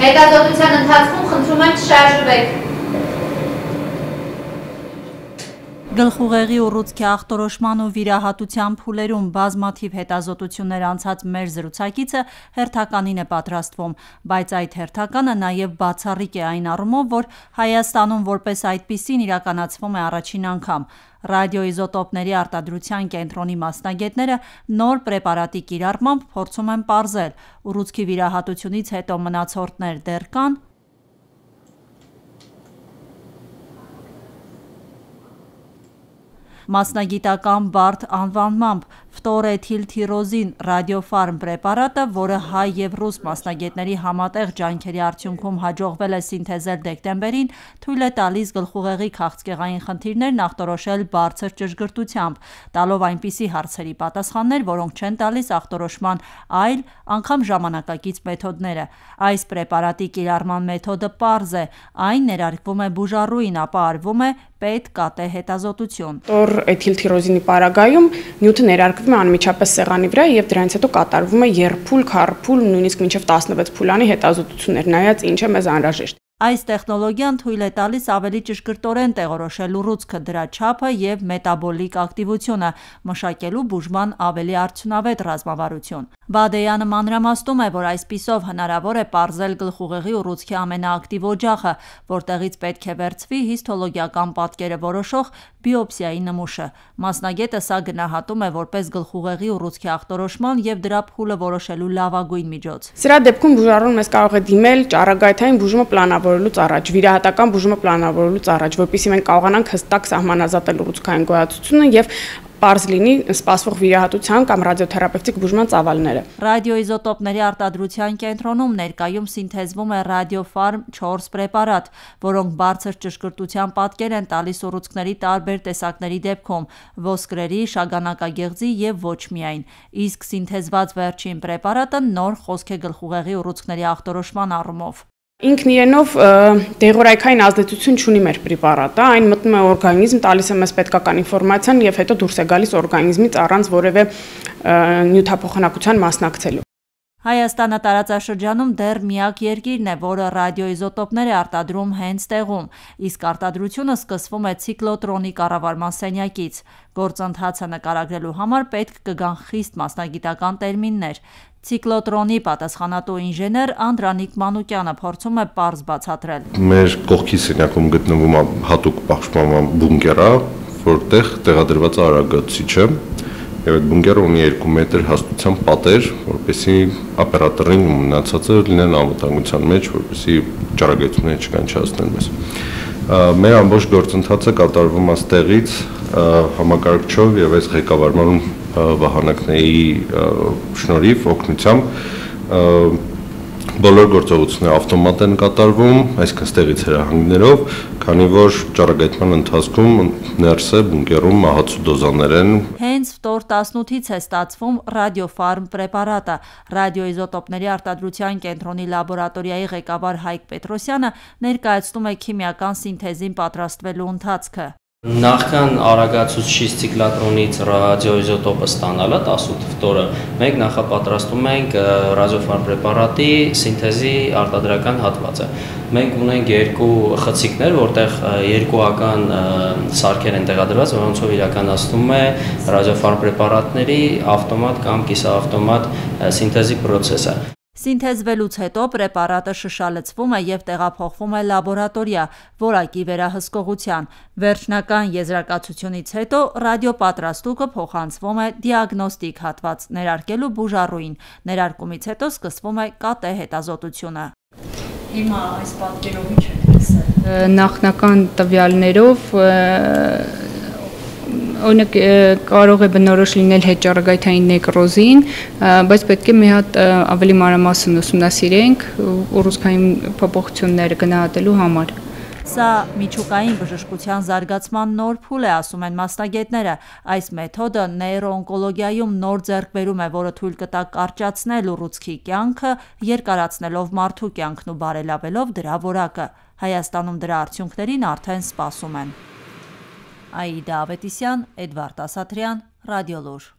Հետազոտության ընթացքում խնդրում եմ չշարժվեք։ Գլխուղեղի ուռուցքի ախտորոշման ու վիրահատության փուլերում բազմաթիվ հետազոտություններ անցած մեր զրուցակիցը հերթականին է պատրաստվում, բայց այդ հերթականը նաև բացառիկ է այն առումով, որ Հայաստանում որպես այդպիսին իրականացվում է առաջին անգամ։ Ռադիոիզոտոպների արտադրության կենտրոնի մասնագետները նոր պրեպարատի կիրառմամբ փորձում են պարզել՝ ուռուցքի վիրահատությունից հետո մնացորդներ դեռ կան։ Մասնագիտական բարդ անվանմամբ ֆտորեթիլթիրոզին ռադիոֆարմ պրեպարատը, որը հայ և ռուս մասնագետների համատեղ ջանքերի արդյունքում հաջողվել է սինթեզել դեկտեմբերին, թույլ է տալիս գլխուղեղի քաղցկեղային խնդիրներն ախտորոշել բարձր ճշգրտությամբ, տալով այնպիսի հարցերի պատասխաններ, որոնք չեն տալիս ախտորոշման այլ, անգամ ժամանակակից մեթոդները։ Այս պրեպարատի կիրառման մեթոդը պարզ է, այն ներարկվում է բուժառուին, ապա արվում է պետ-կատե հետազոտություն։ Էթիլթիրոզինի պարագայում նյութը ներարկվում է անմիջապես սեղանի վրա եւ դրանից հետո կատարվում է երփուլ, քառփուլ, նույնիսկ մինչեւ 16 փուլանի հետազոտություններ, նայած ինչ է մեզ անհրաժեշտ։ Այս տեխնոլոգիան թույլ է տալիս ավելի ճշգրտորեն տեղորոշել ուռուցքը, դրա չափը և մետաբոլիկ ակտիվությունը, մշակելու բուժման ավելի արդյունավետ ռազմավարություն։ Բադեյանը մանրամասնում է, որ այսպիսով հնարավոր է պարզել գլխուղեղի ուռուցքի ամենաակտիվ օջախը, որտեղից պետք է վերցվի հիստոլոգիական պատկերը որոշող բիոպսիայի նմուշը։ Մասնագետը սա գնահատում է որպես գլխուղեղի ուռուցքի ախտորոշման և դրա փուլը որոշելու լավագույն միջոց։ Սրա դեպքում բուժառուն մեզ կարող է դիմել ճառագայթային բուժումը պլանավորելուց առաջ, վիրահատական բուժումը պլանավորելուց առաջ, որպեսզի մենք կարողանանք հստակ սահմանազատել ուռուցքային գոյացությունը եւ պարզ լինի սպասվող վիրահատության կամ ռադիոթերապևտիկ բուժման ծավալները։ Ռադիոիզոտոպների արտադրության կենտրոնում ներկայում սինթեզվում է ռադիոֆարմ 4 պրեպարատ, որոնք բարձր ճշգրտության պատկեր են տալիս ուռուցքների տարբեր տեսակների դեպքում՝ ոսկրերի, շագանակագեղձի և ոչ միայն։ Իսկ սինթեզված վերջին պրեպարատը նոր խոսք է գլխուղեղի ուռուցքների ախտորոշման առումով։ Ինքն իրենով դեղորայքային ազդեցություն չունի մեր պրեպարատը, այն մտնում է օրգանիզմ, տալիս է մեզ պետքական ինֆորմացիան եւ հետո դուրս է գալիս օրգանիզմից առանց որևէ նյութափոխանակության մասնակցելու։ Հայաստանը տարածաշրջանում դեռ միակ երկիրն է, որը ռադիոիզոտոպներ է արտադրում հենց տեղում, իսկ արտադրությունը սկսվում է ցիկլոտրոնի կառավարման սենյակից։ Գործընթացը նկարագրելու համար պետք կգան խիստ մասնագիտական տերմիններ։ Ցիկլոտրոնի պատասխանատու ինժեներ Անդրանիկ Մանուկյանը փորձում է պարզ բացատրել։ Մեր կողքի սենյակում գտնվում է հատուկ պաշտպանման բունկեր, որտեղ տեղադրված է արագացուցիչը, եւ այդ բունկերը ունի 2 մետր հաստության պատեր, որպեսզի օպերատորին ու մնացածը լինեն անվտանգության մեջ, որպեսզի ճառագայթությունները չկանչացնեն մեզ։ Մեր ամբողջ գործընթացը կատարվում է ստեղից համակարգչով եւ այս ղեկավարման վահանակների շնորհիվ օգնությամբ բոլոր գործողությունները ավտոմատ են կատարվում, այսինքն ստեղից հրահանգներով, քանի որ ճառագայթման ընթացքում ներսը բունկերում մահացու դոզաներ են։ Հենց ֆտոր 18-ից է ստացվում ռադիոֆարմ պրեպարատը։ Ռադիոիզոտոպների արտադրության կենտրոնի լաբորատորիայի ղեկավար Հայկ Պետրոսյանը ներկայացնում է քիմիական սինթեզին պատրաստվելու ընթացքը։ Նախքան արագացուցիչ ցիկլոտրոնից ռադիոիզոտոպը ստանալը 18 ֆտորը, մենք նախապատրաստում ենք ռադիոֆարմ պրեպարատի սինթեզի արտադրական հատվածը։ Մենք ունենք 2 խցիկներ, որտեղ երկուական սարքեր են տեղադրված, որոնցով իրականացնում է ռադիոֆարմ պրեպարատների ավտոմատ կամ կիսաավտոմատ սինթեզի պրոցեսը։ Սինթեզվելուց հետո պրեպարատը շշալցվում է և տեղափոխվում է լաբորատորիա, որակի վերահսկողության։ Վերջնական եզրակացությունից հետո ռադիոպատրաստուկը փոխանցվում է դիագնոստիկ հատված ներարկելու բուժառուին։ Ներարկումից հետո սկսվում է կատե հետազոտությունը։ Հիմա այս պատկերով ինչ եք տեսել։ Նախնական տվյալներով օրինակ կարող է բնորոշ լինել հետճառագայթային նեկրոզին, բայց պետք է մի հատ ավելի մանրամասն ուսումնասիրենք ուռուցքային փոփոխությունները գնահատելու համար։ Սա միջուկային բժշկության զարգացման նոր փուլ է, ասում են մասնագետները։ Այս մեթոդը նեյրոօնկոլոգիայում նոր ձեռքբերում է, որը թույլ կտա կարճացնել ուռուցքի կյանքը, երկարացնելով մարդու կյանքն ու բարելավելով դրա որակը։ Հայաստանում դրա արդյունքներին արդեն սպասում են։ Աիդա Ավետիսյան, Էդվարդ Ասատրյան, Ռադիոլուր։